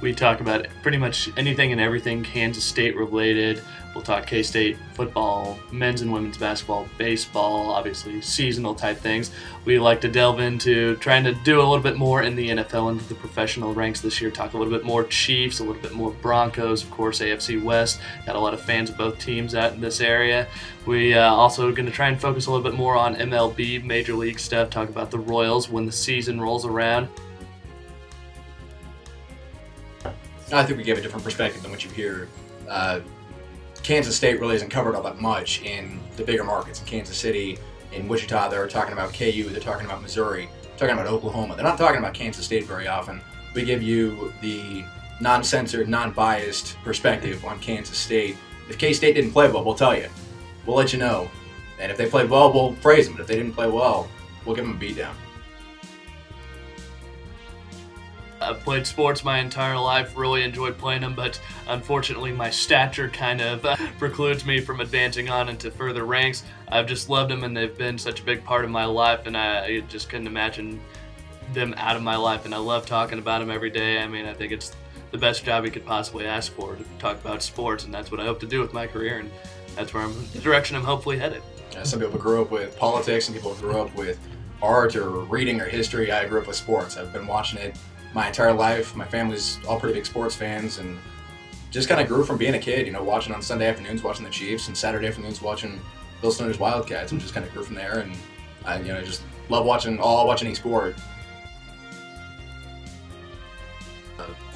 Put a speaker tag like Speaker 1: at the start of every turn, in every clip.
Speaker 1: We talk about pretty much anything and everything Kansas State related. We'll talk K-State football, men's and women's basketball, baseball, obviously seasonal type things. We like to delve into trying to do a little bit more in the NFL, into the professional ranks this year, talk a little bit more Chiefs, a little bit more Broncos, of course AFC West. Got a lot of fans of both teams out in this area. We also going to try and focus a little bit more on MLB, Major League stuff, talk about the Royals when the season rolls around.
Speaker 2: I think we give a different perspective than what you hear. Kansas State really isn't covered all that much in the bigger markets. In Kansas City, in Wichita, they're talking about KU, they're talking about Missouri, talking about Oklahoma. They're not talking about Kansas State very often. We give you the non-censored, non-biased perspective on Kansas State. If K-State didn't play well, we'll tell you. We'll let you know. And if they played well, we'll praise them. But if they didn't play well, we'll give them a beatdown.
Speaker 1: I've played sports my entire life, really enjoyed playing them, but unfortunately my stature kind of precludes me from advancing on into further ranks. I've just loved them and they've been such a big part of my life, and I just couldn't imagine them out of my life, and I love talking about them every day. I mean, I think it's the best job you could possibly ask for, to talk about sports, and that's what I hope to do with my career, and that's where the direction I'm hopefully headed.
Speaker 2: Some people grew up with politics, some people grew up with art or reading or history. I grew up with sports. I've been watching it my entire life. My family's all pretty big sports fans, and just kind of grew from being a kid, you know, watching on Sunday afternoons, watching the Chiefs, and Saturday afternoons watching Bill Snyder's Wildcats, and just kind of grew from there. And I, you know, just love watching any sport.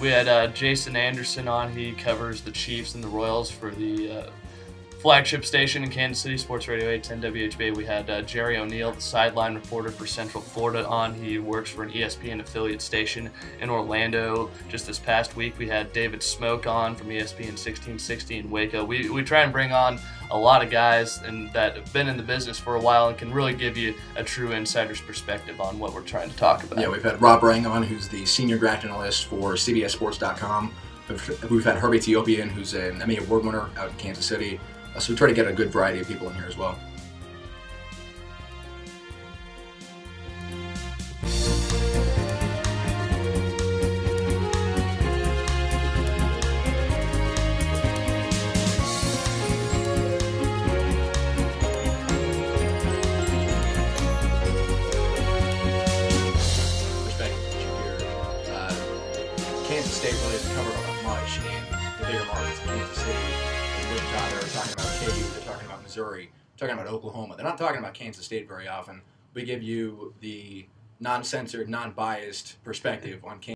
Speaker 1: We had Jason Anderson on. He covers the Chiefs and the Royals for the flagship station in Kansas City, Sports Radio 810 WHB. We had Jerry O'Neill, the sideline reporter for Central Florida, on. He works for an ESPN affiliate station in Orlando. Just this past week, we had David Smoke on from ESPN 1660 in Waco. We try and bring on a lot of guys that have been in the business for a while and can really give you a true insider's perspective on what we're trying to talk about.
Speaker 2: Yeah, we've had Rob Rang on, who's the senior draft analyst for CBSSports.com. We've had Herbie Ethiopian, who's an Emmy Award winner out in Kansas City. So we try to get a good variety of people in here as well. Kansas State really isn't covered all that much in the bigger markets. In Kansas City, in Wichita, they're talking about KU, they're talking about Missouri, they're talking about Oklahoma. They're not talking about Kansas State very often. We give you the non-censored, non-biased perspective on Kansas.